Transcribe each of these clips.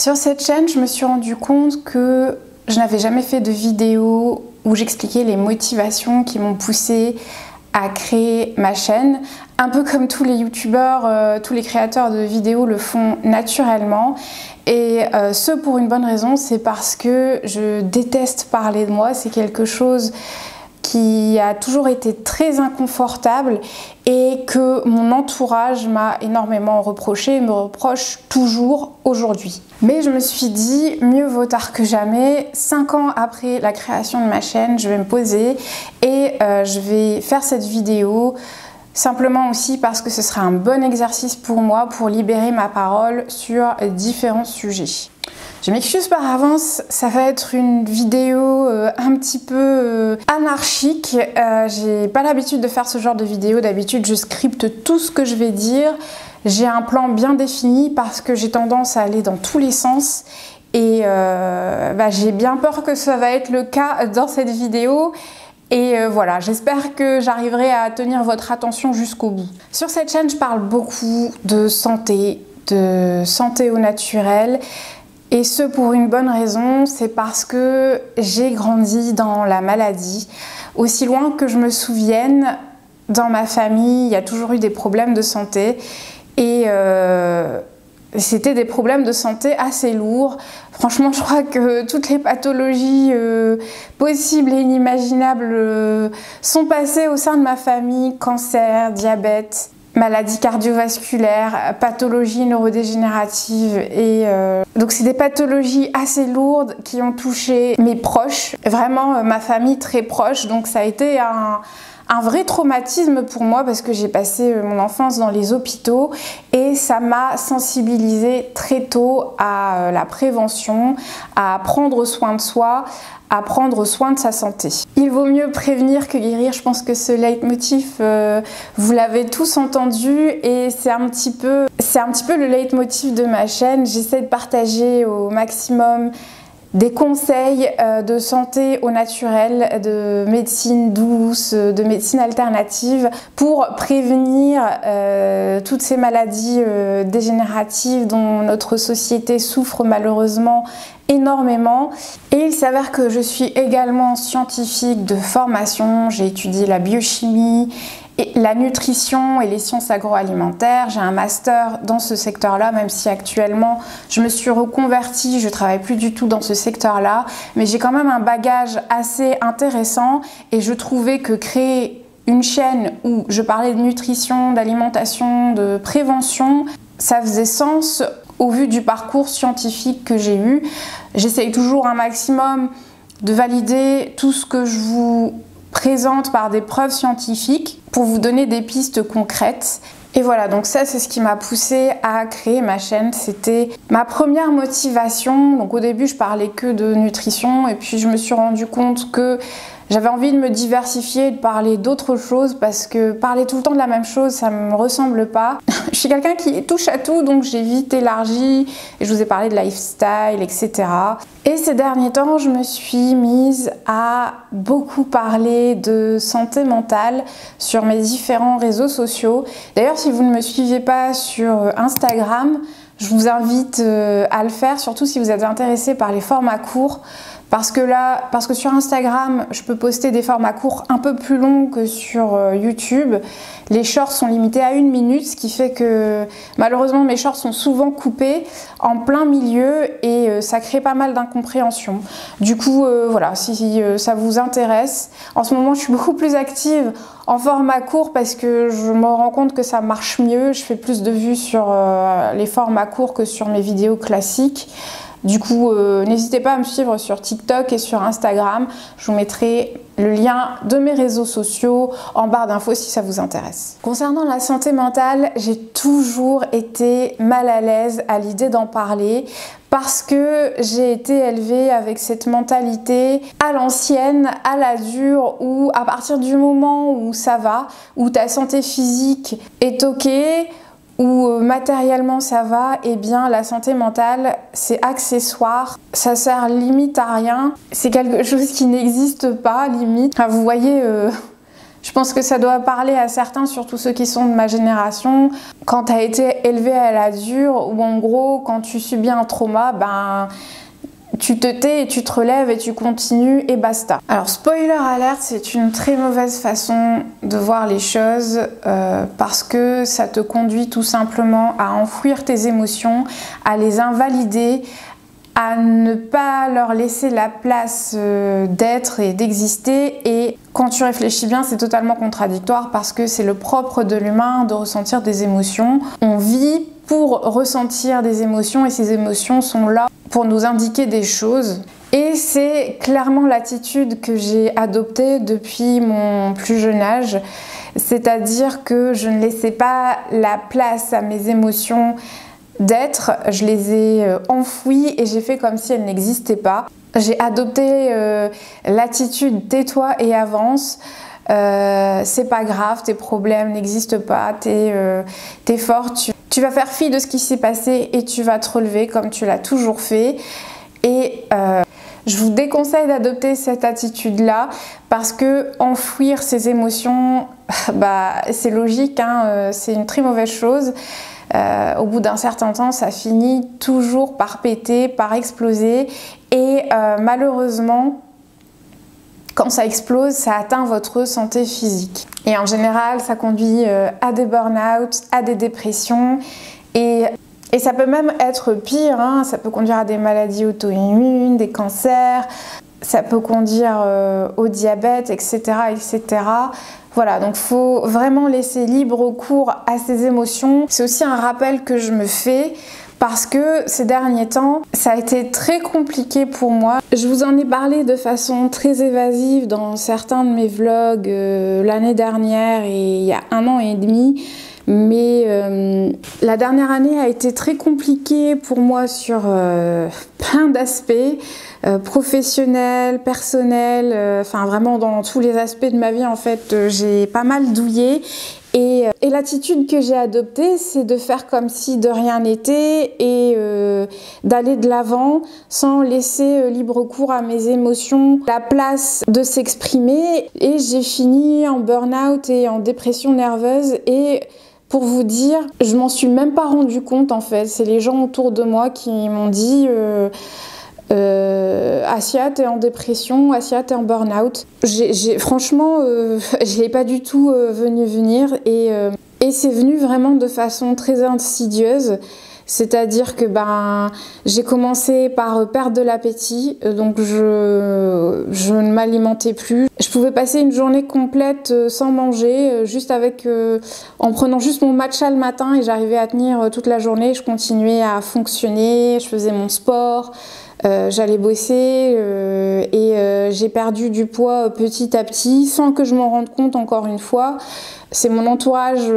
Sur cette chaîne, je me suis rendu compte que je n'avais jamais fait de vidéo où j'expliquais les motivations qui m'ont poussée à créer ma chaîne, un peu comme tous les youtubeurs, tous les créateurs de vidéos le font naturellement. Et ce pour une bonne raison, c'est parce que je déteste parler de moi, c'est quelque chose qui a toujours été très inconfortable et que mon entourage m'a énormément reproché et me reproche toujours aujourd'hui. Mais je me suis dit, mieux vaut tard que jamais. 5 ans après la création de ma chaîne, je vais me poser et je vais faire cette vidéo simplement aussi parce que ce sera un bon exercice pour moi pour libérer ma parole sur différents sujets. Je m'excuse par avance, ça va être une vidéo un petit peu anarchique. J'ai pas l'habitude de faire ce genre de vidéo, d'habitude je scripte tout ce que je vais dire. J'ai un plan bien défini parce que j'ai tendance à aller dans tous les sens et j'ai bien peur que ça va être le cas dans cette vidéo. Et voilà, j'espère que j'arriverai à tenir votre attention jusqu'au bout. Sur cette chaîne, je parle beaucoup de santé au naturel. Et ce pour une bonne raison, c'est parce que j'ai grandi dans la maladie. Aussi loin que je me souvienne, dans ma famille, il y a toujours eu des problèmes de santé. Et c'était des problèmes de santé assez lourds. Franchement, je crois que toutes les pathologies possibles et inimaginables sont passées au sein de ma famille. Cancer, diabète, maladies cardiovasculaires, pathologies neurodégénératives. Et donc c'est des pathologies assez lourdes qui ont touché mes proches. Vraiment ma famille très proche. Donc ça a été un vrai traumatisme pour moi parce que j'ai passé mon enfance dans les hôpitaux et ça m'a sensibilisée très tôt à la prévention, à prendre soin de soi, à prendre soin de sa santé. Il vaut mieux prévenir que guérir, je pense que ce leitmotiv, vous l'avez tous entendu et c'est un petit peu le leitmotiv de ma chaîne. J'essaie de partager au maximum des conseils de santé au naturel, de médecine douce, de médecine alternative pour prévenir toutes ces maladies dégénératives dont notre société souffre malheureusement énormément. Et il s'avère que je suis également scientifique de formation, j'ai étudié la biochimie, et la nutrition et les sciences agroalimentaires. J'ai un master dans ce secteur-là, même si actuellement je me suis reconvertie, je ne travaille plus du tout dans ce secteur-là, mais j'ai quand même un bagage assez intéressant et je trouvais que créer une chaîne où je parlais de nutrition, d'alimentation, de prévention, ça faisait sens au vu du parcours scientifique que j'ai eu. J'essaye toujours un maximum de valider tout ce que je vous présente par des preuves scientifiques pour vous donner des pistes concrètes. Et voilà, donc ça c'est ce qui m'a poussée à créer ma chaîne. C'était ma première motivation. Donc au début je parlais que de nutrition et puis je me suis rendu compte que j'avais envie de me diversifier et de parler d'autres choses parce que parler tout le temps de la même chose, ça me ressemble pas. Je suis quelqu'un qui touche à tout, donc j'ai vite élargi et je vous ai parlé de lifestyle, etc. Et ces derniers temps, je me suis mise à beaucoup parler de santé mentale sur mes différents réseaux sociaux. D'ailleurs, si vous ne me suivez pas sur Instagram, je vous invite à le faire, surtout si vous êtes intéressé par les formats courts. Parce que sur Instagram, je peux poster des formats courts un peu plus longs que sur YouTube. Les shorts sont limités à 1 minute, ce qui fait que malheureusement mes shorts sont souvent coupés en plein milieu et ça crée pas mal d'incompréhension. Du coup, voilà, si ça vous intéresse, en ce moment je suis beaucoup plus active en format court parce que je me rends compte que ça marche mieux. Je fais plus de vues sur les formats courts que sur mes vidéos classiques. Du coup, n'hésitez pas à me suivre sur TikTok et sur Instagram. Je vous mettrai le lien de mes réseaux sociaux en barre d'infos si ça vous intéresse. Concernant la santé mentale, j'ai toujours été mal à l'aise à l'idée d'en parler parce que j'ai été élevée avec cette mentalité à l'ancienne, à la dure, où à partir du moment où ça va, où ta santé physique est ok, où matériellement ça va, et bien la santé mentale c'est accessoire, ça sert limite à rien, c'est quelque chose qui n'existe pas limite. Enfin, vous voyez Je pense que ça doit parler à certains, surtout ceux qui sont de ma génération, quand tu as été élevé à la dure, ou en gros, quand tu subis un trauma, ben, tu te tais et tu te relèves et tu continues et basta. Alors, spoiler alert, c'est une très mauvaise façon de voir les choses parce que ça te conduit tout simplement à enfouir tes émotions, à les invalider, à ne pas leur laisser la place d'être et d'exister. Et quand tu réfléchis bien, c'est totalement contradictoire parce que c'est le propre de l'humain de ressentir des émotions. On vit pour ressentir des émotions et ces émotions sont là pour nous indiquer des choses. Et c'est clairement l'attitude que j'ai adoptée depuis mon plus jeune âge. C'est-à-dire que je ne laissais pas la place à mes émotions d'être, je les ai enfouies et j'ai fait comme si elles n'existaient pas. J'ai adopté l'attitude tais-toi et avance. C'est pas grave, tes problèmes n'existent pas, t'es forte, tu vas faire fi de ce qui s'est passé et tu vas te relever comme tu l'as toujours fait. Et je vous déconseille d'adopter cette attitude-là parce que enfouir ses émotions, bah, c'est logique, hein, c'est une très mauvaise chose. Au bout d'un certain temps, ça finit toujours par péter, par exploser et malheureusement, quand ça explose, ça atteint votre santé physique. Et en général, ça conduit à des burn-out, à des dépressions et ça peut même être pire, hein, ça peut conduire à des maladies auto-immunes, des cancers, ça peut conduire au diabète, etc., etc. Voilà, donc il faut vraiment laisser libre cours à ses émotions. C'est aussi un rappel que je me fais parce que ces derniers temps, ça a été très compliqué pour moi. Je vous en ai parlé de façon très évasive dans certains de mes vlogs l'année dernière et il y a 1 an et demi. Mais la dernière année a été très compliquée pour moi sur plein d'aspects, professionnels, personnels, enfin vraiment dans tous les aspects de ma vie en fait, j'ai pas mal douillé. Et l'attitude que j'ai adoptée, c'est de faire comme si de rien n'était et d'aller de l'avant sans laisser libre cours à mes émotions, la place de s'exprimer. Et j'ai fini en burn-out et en dépression nerveuse et pour vous dire, je m'en suis même pas rendu compte en fait. C'est les gens autour de moi qui m'ont dit Assia, t'es en dépression, Assia, t'es en burn-out. Franchement, je l'ai pas du tout venir et c'est venu vraiment de façon très insidieuse. C'est-à-dire que j'ai commencé par perdre de l'appétit, donc je ne m'alimentais plus. Je pouvais passer une journée complète sans manger, en prenant juste mon matcha le matin et j'arrivais à tenir toute la journée. Je continuais à fonctionner, je faisais mon sport, j'allais bosser et j'ai perdu du poids petit à petit sans que je m'en rende compte encore une fois. C'est mon entourage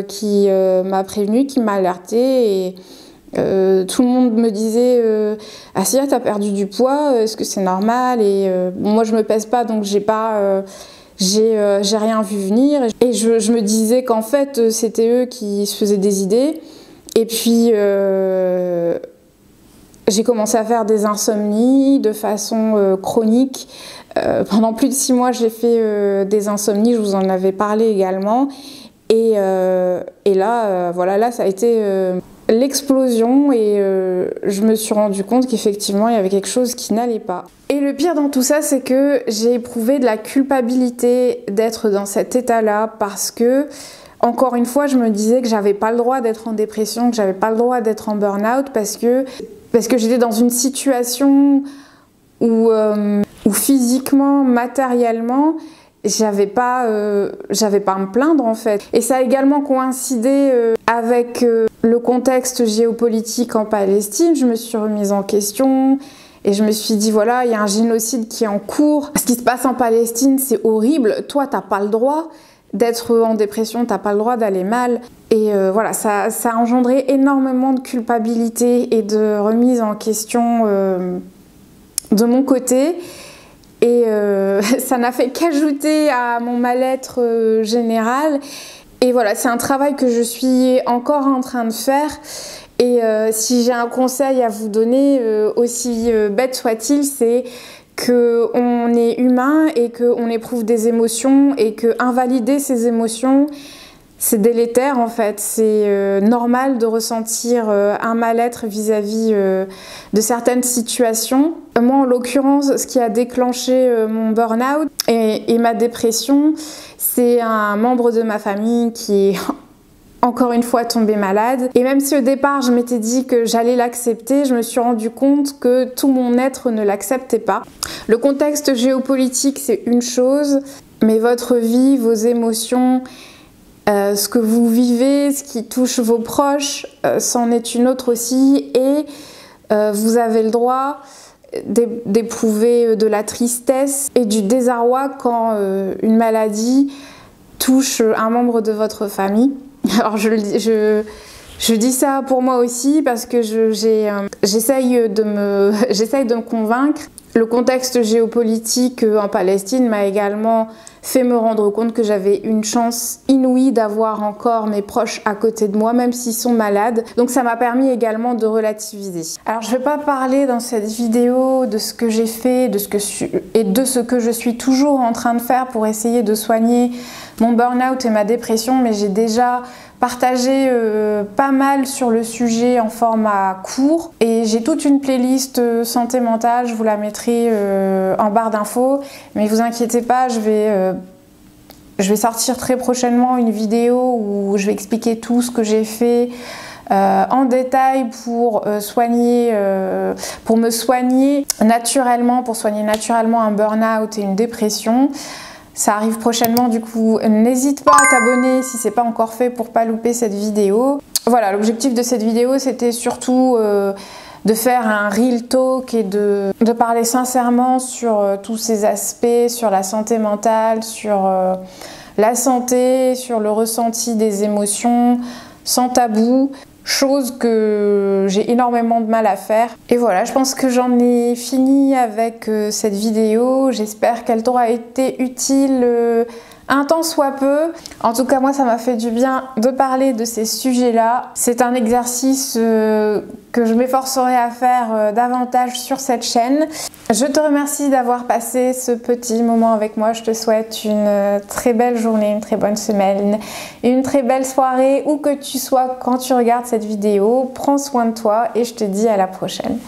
qui m'a prévenu, qui m'a alerté et tout le monde me disait Assia, t'as perdu du poids, est-ce que c'est normal? Et moi je me pèse pas donc j'ai rien vu venir et je me disais qu'en fait c'était eux qui se faisaient des idées et puis j'ai commencé à faire des insomnies de façon chronique. Pendant plus de 6 mois, j'ai fait des insomnies, je vous en avais parlé également. Et là, voilà, là, ça a été l'explosion et je me suis rendu compte qu'effectivement, il y avait quelque chose qui n'allait pas. Et le pire dans tout ça, c'est que j'ai éprouvé de la culpabilité d'être dans cet état-là parce que, encore une fois, je me disais que j'avais pas le droit d'être en dépression, que j'avais pas le droit d'être en burn-out parce que j'étais dans une situation où physiquement, matériellement, j'avais pas à me plaindre en fait. Et ça a également coïncidé avec le contexte géopolitique en Palestine. Je me suis remise en question et je me suis dit voilà, il y a un génocide qui est en cours. Ce qui se passe en Palestine, c'est horrible. Toi, t'as pas le droit d'être en dépression, t'as pas le droit d'aller mal. Et voilà, ça a engendré énormément de culpabilité et de remise en question de mon côté. Et ça n'a fait qu'ajouter à mon mal-être général. Et voilà, c'est un travail que je suis encore en train de faire. Et si j'ai un conseil à vous donner, aussi bête soit-il, c'est qu'on est humain et qu'on éprouve des émotions et que invalider ces émotions, c'est délétère en fait. C'est normal de ressentir un mal-être vis-à-vis de certaines situations. Moi en l'occurrence, ce qui a déclenché mon burn-out et ma dépression, c'est un membre de ma famille qui est encore une fois tombé malade. Et même si au départ je m'étais dit que j'allais l'accepter, je me suis rendu compte que tout mon être ne l'acceptait pas. Le contexte géopolitique c'est une chose, mais votre vie, vos émotions, ce que vous vivez, ce qui touche vos proches, c'en est une autre aussi. Et vous avez le droit d'éprouver de la tristesse et du désarroi quand une maladie touche un membre de votre famille. Alors je dis ça pour moi aussi parce que j'essaye de me convaincre. Le contexte géopolitique en Palestine m'a également fait me rendre compte que j'avais une chance inouïe d'avoir encore mes proches à côté de moi, même s'ils sont malades. Donc ça m'a permis également de relativiser. Alors je ne vais pas parler dans cette vidéo de ce que j'ai fait, de ce que je suis toujours en train de faire pour essayer de soigner mon burn-out et ma dépression, mais j'ai déjà partagé pas mal sur le sujet en format court et j'ai toute une playlist santé mentale, je vous la mettrai en barre d'infos, mais vous inquiétez pas, je vais sortir très prochainement une vidéo où je vais expliquer tout ce que j'ai fait en détail pour me soigner naturellement, pour soigner naturellement un burn-out et une dépression. Ça arrive prochainement, du coup n'hésite pas à t'abonner si c'est pas encore fait pour pas louper cette vidéo. Voilà, l'objectif de cette vidéo c'était surtout de faire un real talk et de parler sincèrement sur tous ces aspects, sur la santé mentale, sur la santé, sur le ressenti des émotions, sans tabou. Chose que j'ai énormément de mal à faire. Et voilà, je pense que j'en ai fini avec cette vidéo. J'espère qu'elle t'aura été utile un tant soit peu. En tout cas, moi, ça m'a fait du bien de parler de ces sujets-là. C'est un exercice que je m'efforcerai à faire davantage sur cette chaîne. Je te remercie d'avoir passé ce petit moment avec moi. Je te souhaite une très belle journée, une très bonne semaine, une très belle soirée, où que tu sois quand tu regardes cette vidéo. Prends soin de toi et je te dis à la prochaine.